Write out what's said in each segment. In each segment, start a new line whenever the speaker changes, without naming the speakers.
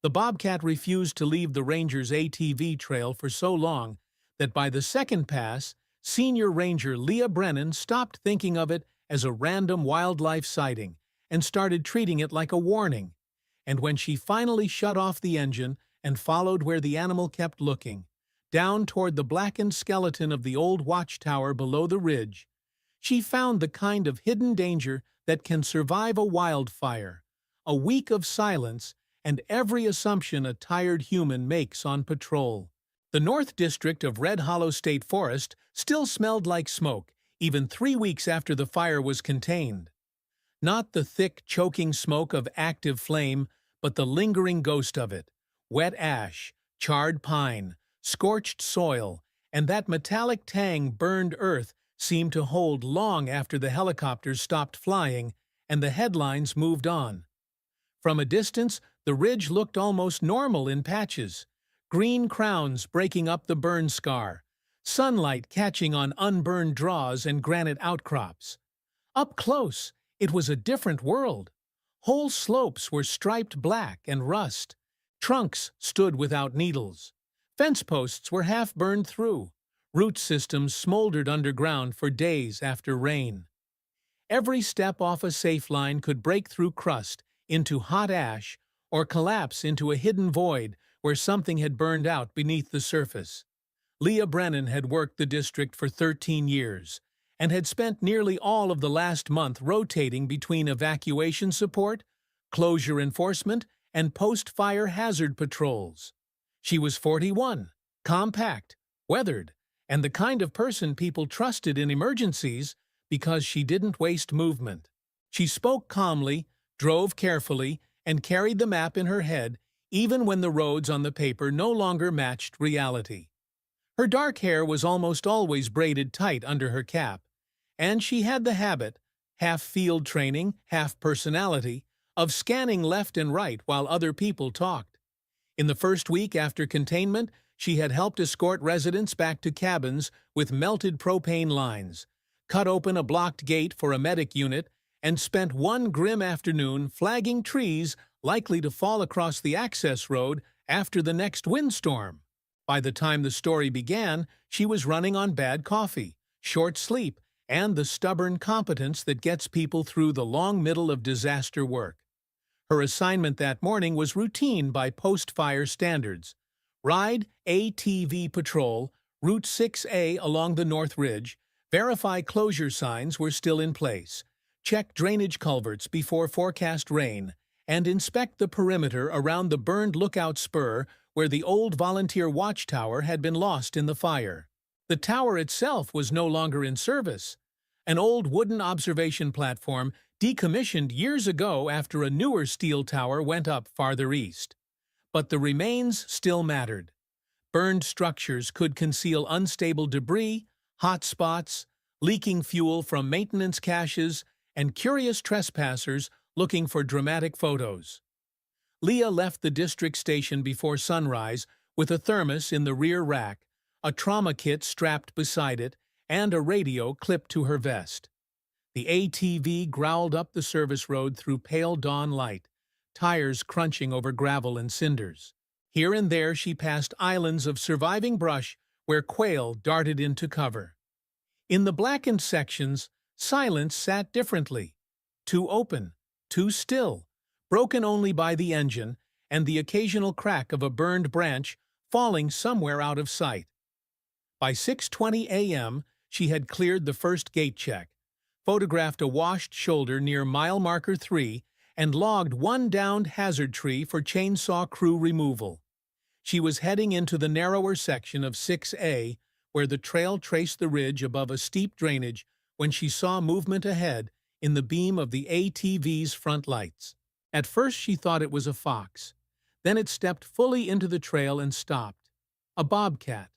The bobcat refused to leave the ranger's ATV trail for so long that by the second pass, Senior Ranger Leah Brennan stopped thinking of it as a random wildlife sighting and started treating it like a warning. And when she finally shut off the engine and followed where the animal kept looking, down toward the blackened skeleton of the old watchtower below the ridge, she found the kind of hidden danger that can survive a wildfire, a week of silence, and every assumption a tired human makes on patrol. The North District of Red Hollow State Forest still smelled like smoke, even 3 weeks after the fire was contained. Not the thick, choking smoke of active flame, but the lingering ghost of it. Wet ash, charred pine, scorched soil, and that metallic tang burned earth seemed to hold long after the helicopters stopped flying and the headlines moved on. From a distance, the ridge looked almost normal in patches, green crowns breaking up the burn scar, sunlight catching on unburned draws and granite outcrops. Up close, it was a different world. Whole slopes were striped black and rust. Trunks stood without needles. Fence posts were half burned through. Root systems smoldered underground for days after rain. Every step off a safe line could break through crust into hot ash or collapse into a hidden void where something had burned out beneath the surface. Leah Brennan had worked the district for 13 years and had spent nearly all of the last month rotating between evacuation support, closure enforcement, and post-fire hazard patrols. She was 41, compact, weathered, and the kind of person people trusted in emergencies because she didn't waste movement. She spoke calmly, drove carefully, and carried the map in her head even when the roads on the paper no longer matched reality. Her dark hair was almost always braided tight under her cap, and she had the habit, half field training, half personality, of scanning left and right while other people talked. In the first week after containment, she had helped escort residents back to cabins with melted propane lines, cut open a blocked gate for a medic unit, and spent one grim afternoon flagging trees likely to fall across the access road after the next windstorm. By the time the story began, she was running on bad coffee, short sleep, and the stubborn competence that gets people through the long middle of disaster work. Her assignment that morning was routine by post-fire standards. Ride ATV patrol, Route 6A along the North Ridge, verify closure signs were still in place, check drainage culverts before forecast rain, and inspect the perimeter around the burned lookout spur where the old volunteer watchtower had been lost in the fire. The tower itself was no longer in service. An old wooden observation platform decommissioned years ago after a newer steel tower went up farther east. But the remains still mattered. Burned structures could conceal unstable debris, hot spots, leaking fuel from maintenance caches, and curious trespassers looking for dramatic photos. Leah left the district station before sunrise with a thermos in the rear rack, a trauma kit strapped beside it, and a radio clipped to her vest. The ATV growled up the service road through pale dawn light, tires crunching over gravel and cinders. Here and there she passed islands of surviving brush where quail darted into cover. In the blackened sections, silence sat differently. Too open, too still, broken only by the engine and the occasional crack of a burned branch falling somewhere out of sight. By 6:20 a.m., she had cleared the first gate check, photographed a washed shoulder near mile marker 3, and logged one downed hazard tree for chainsaw crew removal. She was heading into the narrower section of 6A, where the trail traced the ridge above a steep drainage, when she saw movement ahead in the beam of the ATV's front lights. At first she thought it was a fox. Then it stepped fully into the trail and stopped. A bobcat.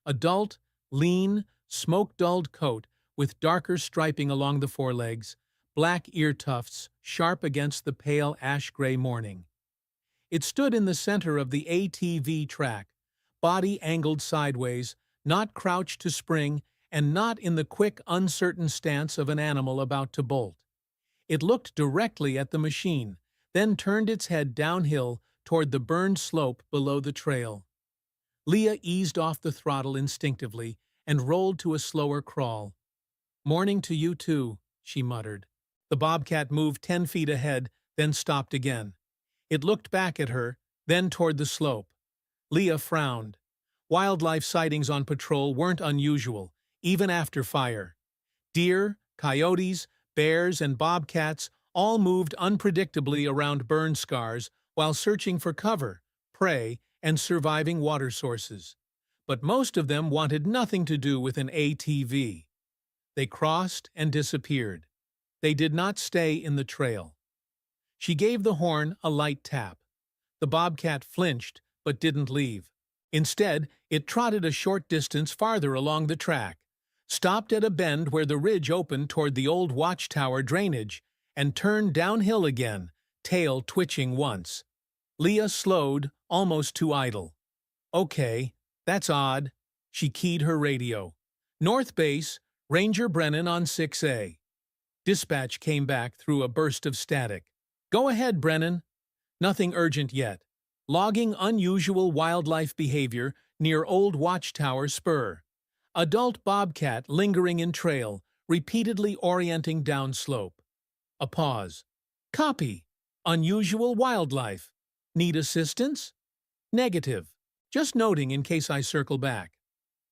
Adult, lean, smoke-dulled coat with darker striping along the forelegs, black ear tufts sharp against the pale ash-gray morning. It stood in the center of the ATV track, body angled sideways, not crouched to spring, and not in the quick, uncertain stance of an animal about to bolt. It looked directly at the machine, then turned its head downhill toward the burned slope below the trail. Leah eased off the throttle instinctively and rolled to a slower crawl. "Morning to you too," she muttered. The bobcat moved 10 feet ahead, then stopped again. It looked back at her, then toward the slope. Leah frowned. Wildlife sightings on patrol weren't unusual, even after fire. Deer, coyotes, bears, and bobcats all moved unpredictably around burn scars while searching for cover, prey, and surviving water sources. But most of them wanted nothing to do with an ATV. They crossed and disappeared. They did not stay in the trail. She gave the horn a light tap. The bobcat flinched, but didn't leave. Instead, it trotted a short distance farther along the track, stopped at a bend where the ridge opened toward the old Watchtower drainage, and turned downhill again, tail twitching once. Leah slowed, almost too idle. "Okay, that's odd." She keyed her radio. "North Base, Ranger Brennan on 6A. Dispatch came back through a burst of static. "Go ahead, Brennan." "Nothing urgent yet. Logging unusual wildlife behavior near Old Watchtower Spur. Adult bobcat lingering in trail, repeatedly orienting downslope." A pause. "Copy. Unusual wildlife. Need assistance?" "Negative. Just noting in case I circle back."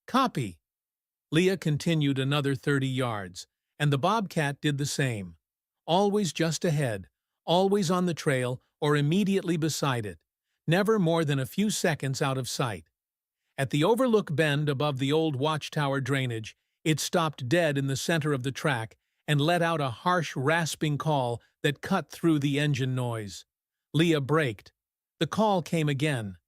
"Copy." Leah continued another 30 yards, and the bobcat did the same. Always just ahead, always on the trail or immediately beside it, never more than a few seconds out of sight. At the overlook bend above the old Watchtower drainage, it stopped dead in the center of the track and let out a harsh, rasping call that cut through the engine noise. Leah braked. The call came again.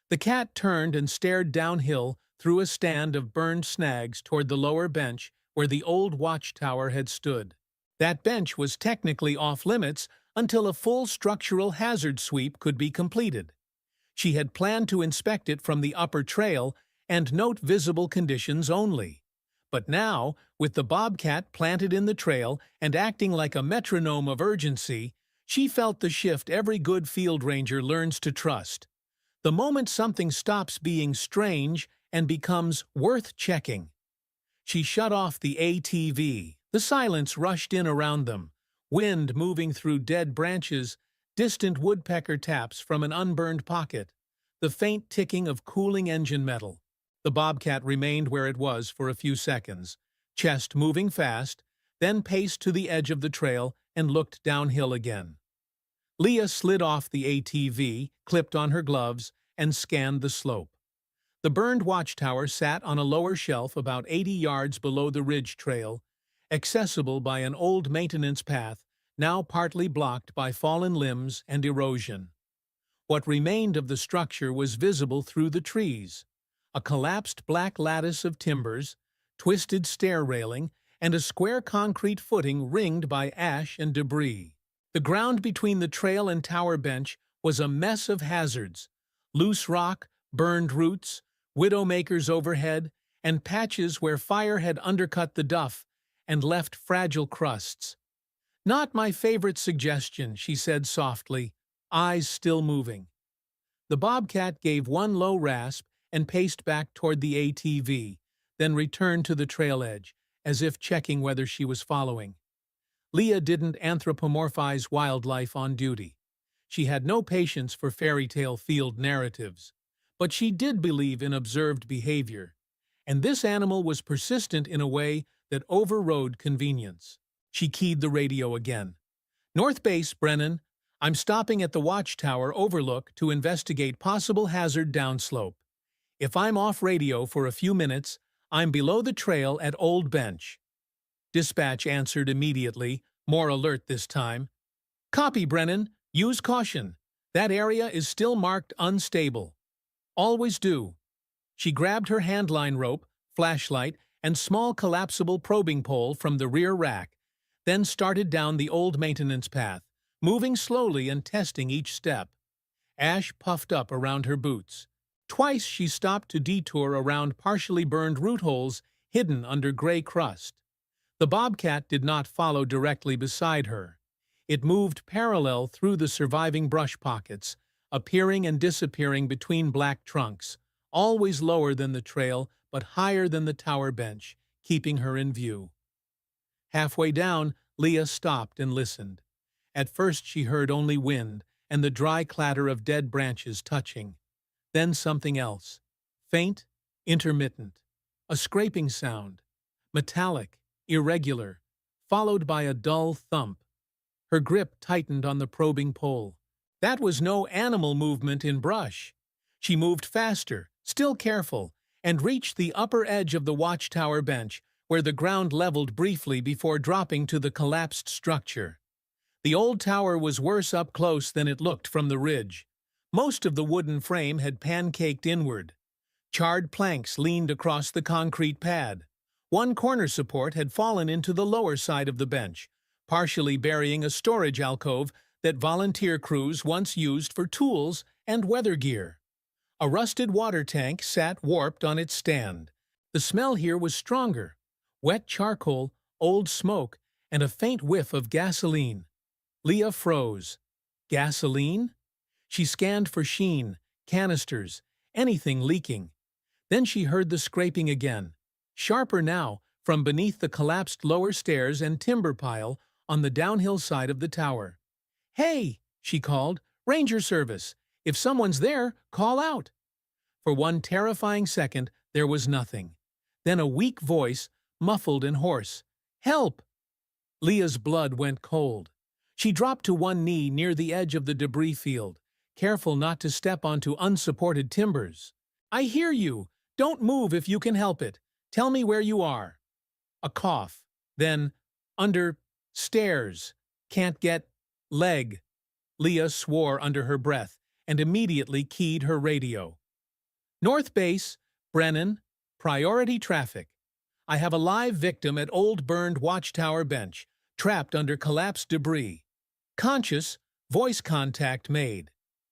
The cat turned and stared downhill through a stand of burned snags toward the lower bench where the old Watchtower had stood. That bench was technically off-limits until a full structural hazard sweep could be completed. She had planned to inspect it from the upper trail and note visible conditions only. But now, with the bobcat planted in the trail and acting like a metronome of urgency, she felt the shift every good field ranger learns to trust. The moment something stops being strange and becomes worth checking. She shut off the ATV. The silence rushed in around them, wind moving through dead branches, distant woodpecker taps from an unburned pocket, the faint ticking of cooling engine metal. The bobcat remained where it was for a few seconds, chest moving fast, then paced to the edge of the trail and looked downhill again. Leah slid off the ATV, clipped on her gloves, and scanned the slope. The burned watchtower sat on a lower shelf about 80 yards below the ridge trail, accessible by an old maintenance path now partly blocked by fallen limbs and erosion. What remained of the structure was visible through the trees: a collapsed black lattice of timbers, twisted stair railing, and a square concrete footing ringed by ash and debris. The ground between the trail and tower bench was a mess of hazards: loose rock, burned roots, widowmakers overhead, and patches where fire had undercut the duff and left fragile crusts. "Not my favorite suggestion," she said softly, eyes still moving. The bobcat gave one low rasp and paced back toward the ATV, then returned to the trail edge, as if checking whether she was following. Leah didn't anthropomorphize wildlife on duty. She had no patience for fairy tale field narratives. But she did believe in observed behavior, and this animal was persistent in a way that overrode convenience. She keyed the radio again. "North Base, Brennan. I'm stopping at the Watchtower overlook to investigate possible hazard downslope. If I'm off radio for a few minutes, I'm below the trail at Old Bench." Dispatch answered immediately, more alert this time. "Copy, Brennan. Use caution. That area is still marked unstable." "Always do." She grabbed her handline rope, flashlight, and small collapsible probing pole from the rear rack, then started down the old maintenance path, moving slowly and testing each step. Ash puffed up around her boots. Twice she stopped to detour around partially burned root holes hidden under gray crust. The bobcat did not follow directly beside her. It moved parallel through the surviving brush pockets, appearing and disappearing between black trunks, always lower than the trail but higher than the tower bench, keeping her in view. Halfway down, Leah stopped and listened. At first she heard only wind and the dry clatter of dead branches touching. Then something else. Faint, intermittent. A scraping sound. Metallic, irregular, followed by a dull thump. Her grip tightened on the probing pole. That was no animal movement in brush. She moved faster, still careful, and reached the upper edge of the watchtower bench, where the ground leveled briefly before dropping to the collapsed structure. The old tower was worse up close than it looked from the ridge. Most of the wooden frame had pancaked inward. Charred planks leaned across the concrete pad. One corner support had fallen into the lower side of the bench, partially burying a storage alcove that volunteer crews once used for tools and weather gear. A rusted water tank sat warped on its stand. The smell here was stronger. Wet charcoal, old smoke, and a faint whiff of gasoline. Leah froze. Gasoline? She scanned for sheen, canisters, anything leaking. Then she heard the scraping again, sharper now, from beneath the collapsed lower stairs and timber pile on the downhill side of the tower. "Hey!" she called. "Ranger service! If someone's there, call out!" For one terrifying second, there was nothing. Then a weak voice, muffled and hoarse. "Help!" Leah's blood went cold. She dropped to one knee near the edge of the debris field, careful not to step onto unsupported timbers. "I hear you! Don't move if you can help it. Tell me where you are." A cough. Then, under stairs. Can't get leg. Leah swore under her breath and immediately keyed her radio. "North Base, Brennan, priority traffic. I have a live victim at old burned Watchtower bench, trapped under collapsed debris. Conscious, voice contact made.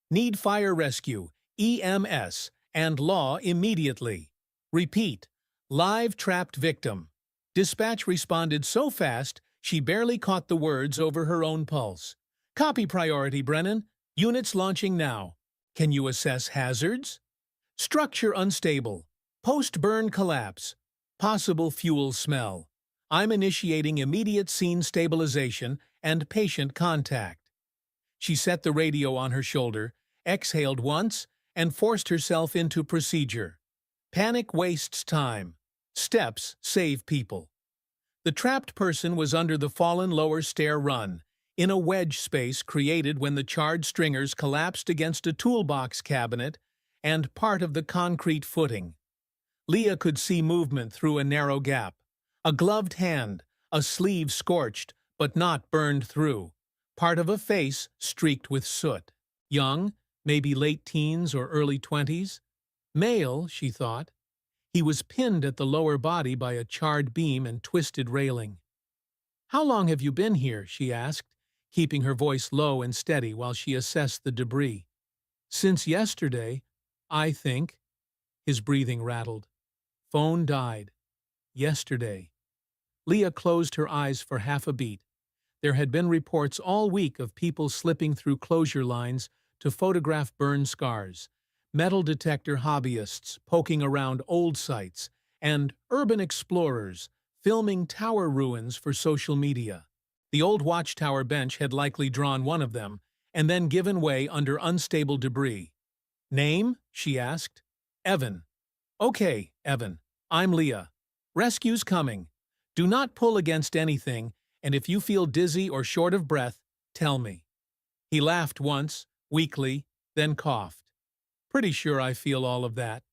Need fire rescue, EMS, and law immediately. Repeat, live trapped victim." Dispatch responded so fast she barely caught the words over her own pulse. "Copy priority, Brennan. Units launching now. Can you assess hazards? Structure unstable. Post-burn collapse. Possible fuel smell. I'm initiating immediate scene stabilization and patient contact." She set the radio on her shoulder, exhaled once, and forced herself into procedure. Panic wastes time. Steps save people. The trapped person was under the fallen lower stair run, in a wedge space created when the charred stringers collapsed against a toolbox cabinet and part of the concrete footing. Leah could see movement through a narrow gap. A gloved hand, a sleeve scorched but not burned through, part of a face streaked with soot. Young, maybe late teens or early 20s. Male, she thought. He was pinned at the lower body by a charred beam and twisted railing. "How long have you been here?" she asked, keeping her voice low and steady while she assessed the debris. "Since yesterday, I think." His breathing rattled. "Phone died. Yesterday." Leah closed her eyes for half a beat. There had been reports all week of people slipping through closure lines to photograph burn scars, metal detector hobbyists poking around old sites, and urban explorers filming tower ruins for social media. The old Watchtower bench had likely drawn one of them, and then given way under unstable debris. "Name?" she asked. "Evan." "Okay, Evan. I'm Leah. Rescue's coming. Do not pull against anything, and if you feel dizzy or short of breath, tell me." He laughed once, weakly, then coughed. "Pretty sure I feel all of that."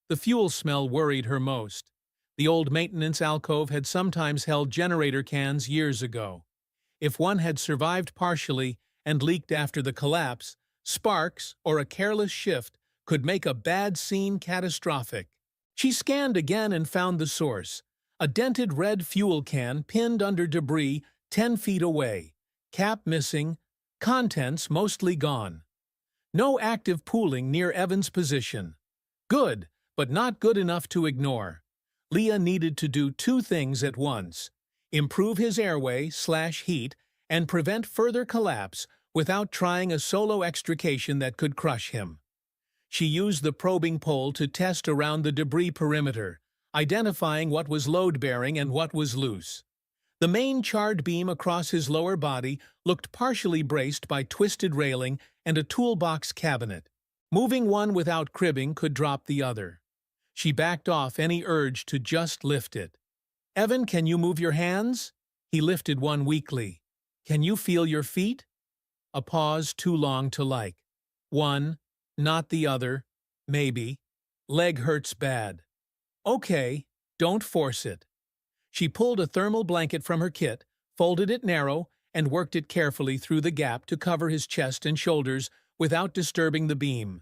The fuel smell worried her most. The old maintenance alcove had sometimes held generator cans years ago. If one had survived partially and leaked after the collapse, sparks or a careless shift could make a bad scene catastrophic. She scanned again and found the source. A dented red fuel can pinned under debris 10 feet away. Cap missing, contents mostly gone. No active pooling near Evan's position. Good, but not good enough to ignore. Leah needed to do two things at once: improve his airway/heat and prevent further collapse without trying a solo extrication that could crush him. She used the probing pole to test around the debris perimeter, identifying what was load-bearing and what was loose. The main charred beam across his lower body looked partially braced by twisted railing and a toolbox cabinet. Moving one without cribbing could drop the other. She backed off any urge to just lift it. "Evan, can you move your hands?" He lifted one weakly. "Can you feel your feet?" A pause too long to like. "One, not the other, maybe. Leg hurts bad." "Okay, don't force it." She pulled a thermal blanket from her kit, folded it narrow, and worked it carefully through the gap to cover his chest and shoulders without disturbing the beam.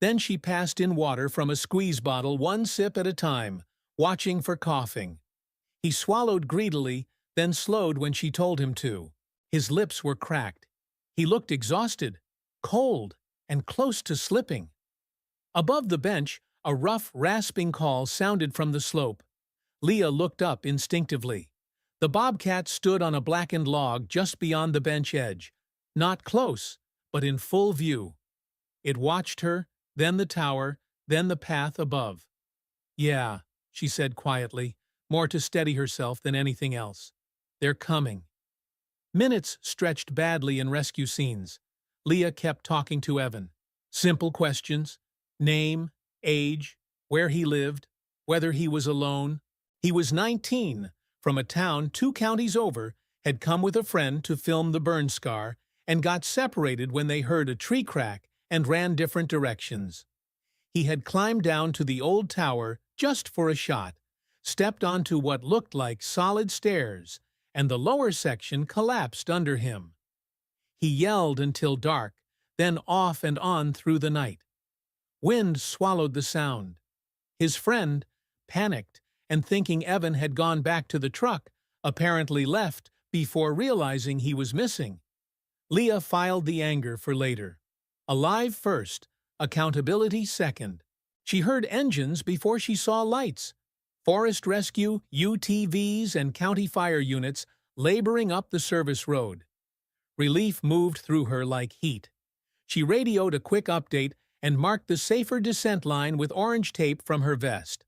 Then she passed in water from a squeeze bottle one sip at a time, watching for coughing. He swallowed greedily, then slowed when she told him to. His lips were cracked. He looked exhausted, cold, and close to slipping. Above the bench, a rough, rasping call sounded from the slope. Leah looked up instinctively. The bobcat stood on a blackened log just beyond the bench edge, not close, but in full view. It watched her, then the tower, then the path above. "Yeah," she said quietly, more to steady herself than anything else. "They're coming." Minutes stretched badly in rescue scenes. Leah kept talking to Evan. Simple questions: name, age, where he lived, whether he was alone. He was 19, from a town 2 counties over, had come with a friend to film the burn scar, and got separated when they heard a tree crack and ran different directions. He had climbed down to the old tower just for a shot, stepped onto what looked like solid stairs, and the lower section collapsed under him. He yelled until dark, then off and on through the night. Wind swallowed the sound. His friend, panicked and thinking Evan had gone back to the truck, apparently left before realizing he was missing. Leah filed the anger for later. Alive first, accountability second. She heard engines before she saw lights. Forest rescue, UTVs, and county fire units laboring up the service road. Relief moved through her like heat. She radioed a quick update and marked the safer descent line with orange tape from her vest.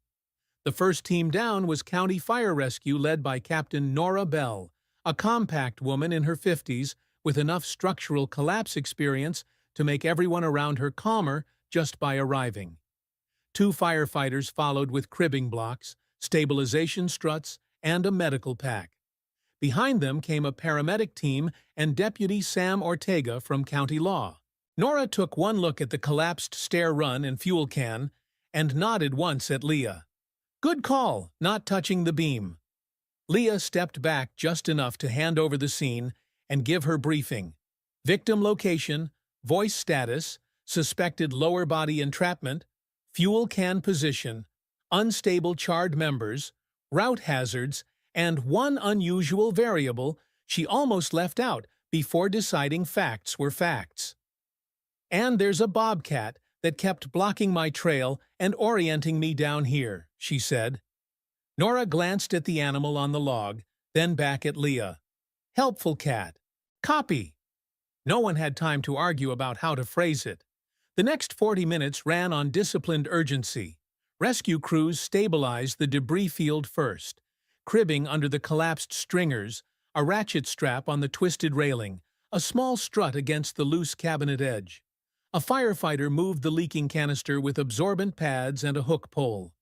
The first team down was County Fire Rescue led by Captain Nora Bell, a compact woman in her 50s with enough structural collapse experience to make everyone around her calmer just by arriving. 2 firefighters followed with cribbing blocks, stabilization struts, and a medical pack. Behind them came a paramedic team and Deputy Sam Ortega from County Law. Nora took one look at the collapsed stair run and fuel can and nodded once at Leah. "Good call, not touching the beam." Leah stepped back just enough to hand over the scene and give her briefing. Victim location, voice status, suspected lower body entrapment, fuel can position, unstable charred members, route hazards, and one unusual variable she almost left out before deciding facts were facts. "And there's a bobcat that kept blocking my trail and orienting me down here," she said. Nora glanced at the animal on the log, then back at Leah. "Helpful cat. Copy." No one had time to argue about how to phrase it. The next 40 minutes ran on disciplined urgency. Rescue crews stabilized the debris field first, cribbing under the collapsed stringers, a ratchet strap on the twisted railing, a small strut against the loose cabinet edge. A firefighter moved the leaking canister with absorbent pads and a hook pole.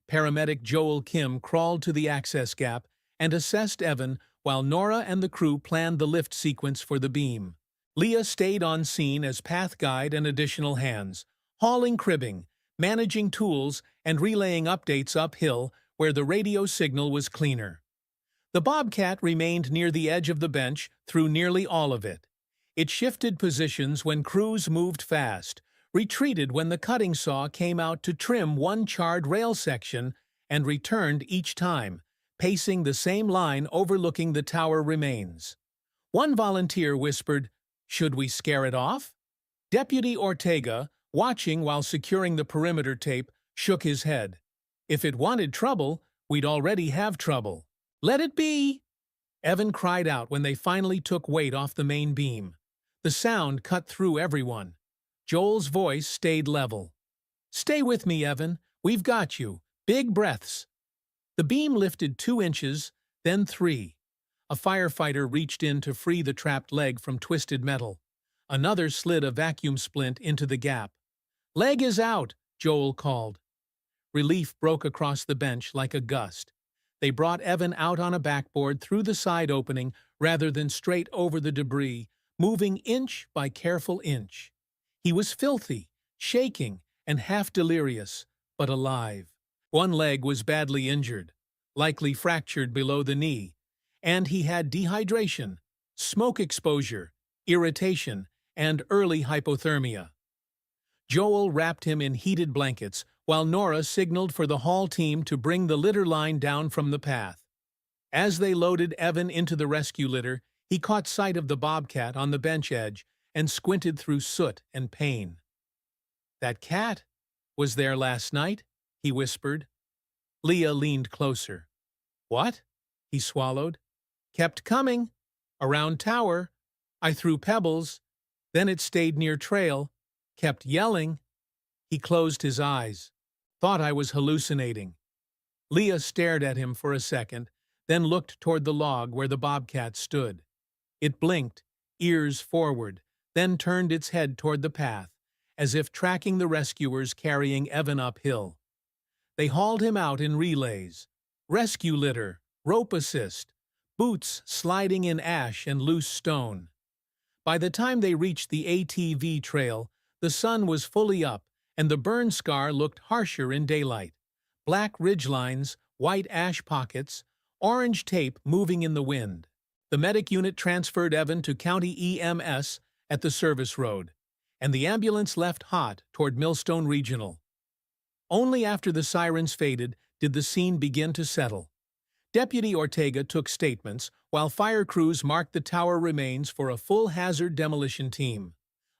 Paramedic Joel Kim crawled to the access gap and assessed Evan while Nora and the crew planned the lift sequence for the beam. Leah stayed on scene as path guide and additional hands, hauling cribbing, managing tools, and relaying updates uphill where the radio signal was cleaner. The bobcat remained near the edge of the bench through nearly all of it. It shifted positions when crews moved fast, retreated when the cutting saw came out to trim one charred rail section, and returned each time, pacing the same line overlooking the tower remains. One volunteer whispered, "Should we scare it off?" Deputy Ortega, watching while securing the perimeter tape, shook his head. "If it wanted trouble, we'd already have trouble." "Let it be!" Evan cried out when they finally took weight off the main beam. The sound cut through everyone. Joel's voice stayed level. "Stay with me, Evan. We've got you. Big breaths." The beam lifted 2 inches, then 3. A firefighter reached in to free the trapped leg from twisted metal. Another slid a vacuum splint into the gap. "Leg is out," Joel called. Relief broke across the bench like a gust. They brought Evan out on a backboard through the side opening rather than straight over the debris, moving inch by careful inch. He was filthy, shaking, and half delirious, but alive. One leg was badly injured, likely fractured below the knee, and he had dehydration, smoke exposure, irritation, and early hypothermia. Joel wrapped him in heated blankets, while Nora signaled for the hall team to bring the litter line down from the path. As they loaded Evan into the rescue litter, he caught sight of the bobcat on the bench edge and squinted through soot and pain. "That cat was there last night," he whispered. Leah leaned closer. "What?" he swallowed. "Kept coming. Around tower. I threw pebbles. Then it stayed near trail. Kept yelling." He closed his eyes. "Thought I was hallucinating." Leah stared at him for a second, then looked toward the log where the bobcat stood. It blinked, ears forward, then turned its head toward the path, as if tracking the rescuers carrying Evan uphill. They hauled him out in relays. Rescue litter, rope assist, boots sliding in ash and loose stone. By the time they reached the ATV trail, the sun was fully up, and the burn scar looked harsher in daylight. Black ridgelines, white ash pockets, orange tape moving in the wind. The medic unit transferred Evan to County EMS at the service road, and the ambulance left hot toward Millstone Regional. Only after the sirens faded did the scene begin to settle. Deputy Ortega took statements, while fire crews marked the tower remains for a full hazard demolition team.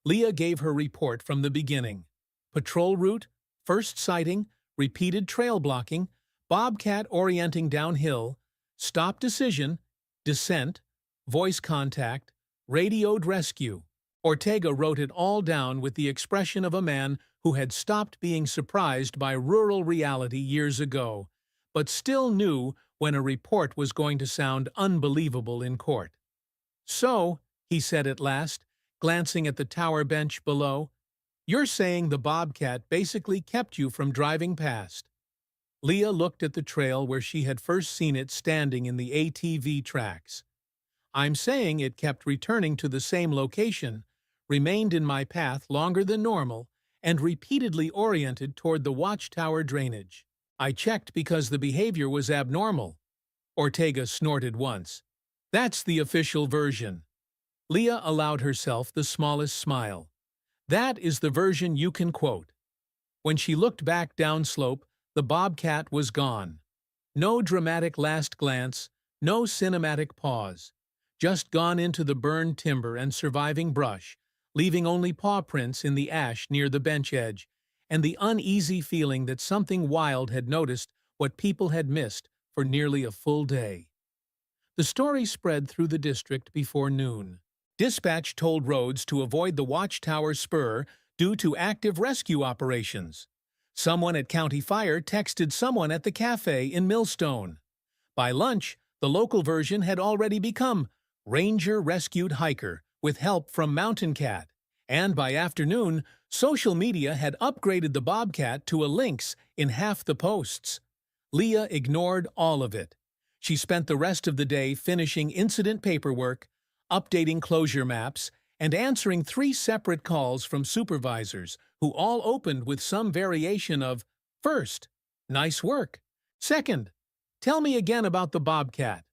Leah gave her report from the beginning. Patrol route, first sighting, repeated trail blocking, bobcat orienting downhill, stop decision, descent, voice contact, radioed rescue. Ortega wrote it all down with the expression of a man who had stopped being surprised by rural reality years ago, but still knew when a report was going to sound unbelievable in court. "So," he said at last, glancing at the tower bench below, "you're saying the bobcat basically kept you from driving past." Leah looked at the trail where she had first seen it standing in the ATV tracks. "I'm saying it kept returning to the same location, remained in my path longer than normal, and repeatedly oriented toward the Watchtower drainage. I checked because the behavior was abnormal." Ortega snorted once. "That's the official version." Leah allowed herself the smallest smile. "That is the version you can quote." When she looked back downslope, the bobcat was gone. No dramatic last glance, no cinematic pause. Just gone into the burned timber and surviving brush, leaving only paw prints in the ash near the bench edge, and the uneasy feeling that something wild had noticed what people had missed for nearly a full day. The story spread through the district before noon. Dispatch told roads to avoid the Watchtower spur due to active rescue operations. Someone at County Fire texted someone at the cafe in Millstone. By lunch, the local version had already become Ranger Rescued Hiker with help from Mountain Cat, and by afternoon, social media had upgraded the bobcat to a lynx in half the posts. Leah ignored all of it. She spent the rest of the day finishing incident paperwork, updating closure maps, and answering 3 separate calls from supervisors who all opened with some variation of, "First, nice work. Second, tell me again about the bobcat."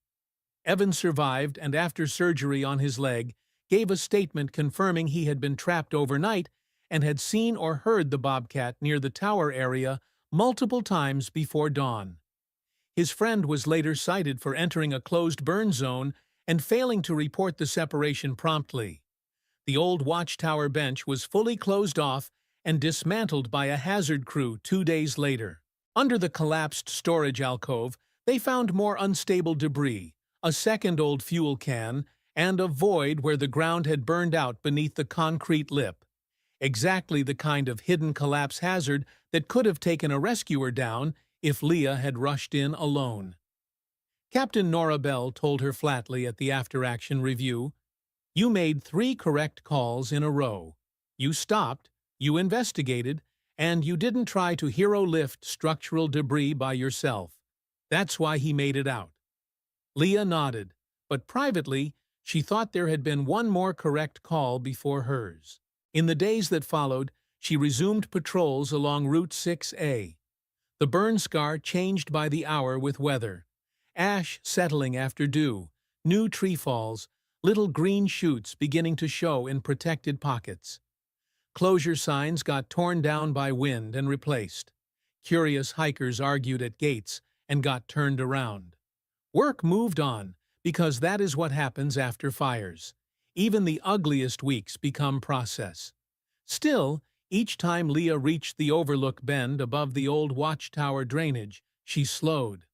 Evan survived, and after surgery on his leg, gave a statement confirming he had been trapped overnight and had seen or heard the bobcat near the tower area multiple times before dawn. His friend was later cited for entering a closed burn zone and failing to report the separation promptly. The old Watchtower bench was fully closed off and dismantled by a hazard crew 2 days later. Under the collapsed storage alcove, they found more unstable debris, a second old fuel can, and a void where the ground had burned out beneath the concrete lip. Exactly the kind of hidden collapse hazard that could have taken a rescuer down if Leah had rushed in alone. Captain Nora Bell told her flatly at the after-action review, "You made 3 correct calls in a row. You stopped, you investigated, and you didn't try to hero lift structural debris by yourself. That's why he made it out." Leah nodded, but privately, she thought there had been one more correct call before hers. In the days that followed, she resumed patrols along Route 6A. The burn scar changed by the hour with weather. Ash settling after dew, new tree falls, little green shoots beginning to show in protected pockets. Closure signs got torn down by wind and replaced. Curious hikers argued at gates and got turned around. Work moved on, because that is what happens after fires. Even the ugliest weeks become process. Still, each time Leah reached the overlook bend above the old Watchtower drainage, she slowed.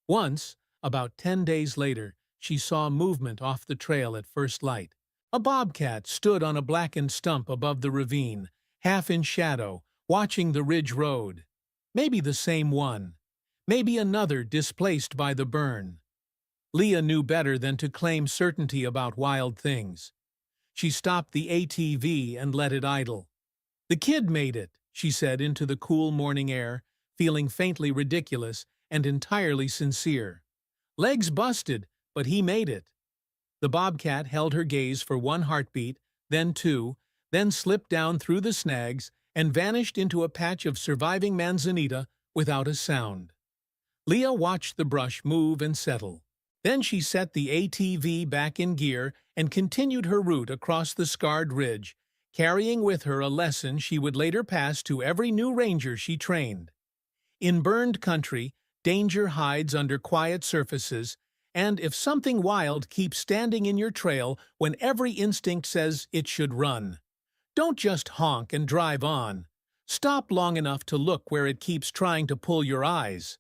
Once, about 10 days later, she saw movement off the trail at first light. A bobcat stood on a blackened stump above the ravine, half in shadow, watching the ridge road. Maybe the same one. Maybe another displaced by the burn. Leah knew better than to claim certainty about wild things. She stopped the ATV and let it idle. "The kid made it," she said into the cool morning air, feeling faintly ridiculous and entirely sincere. "Legs busted, but he made it." The bobcat held her gaze for 1 heartbeat, then 2, then slipped down through the snags and vanished into a patch of surviving manzanita without a sound. Leah watched the brush move and settle. Then she set the ATV back in gear and continued her route across the scarred ridge, carrying with her a lesson she would later pass to every new ranger she trained. In burned country, danger hides under quiet surfaces, and if something wild keeps standing in your trail when every instinct says it should run, don't just honk and drive on. Stop long enough to look where it keeps trying to pull your eyes.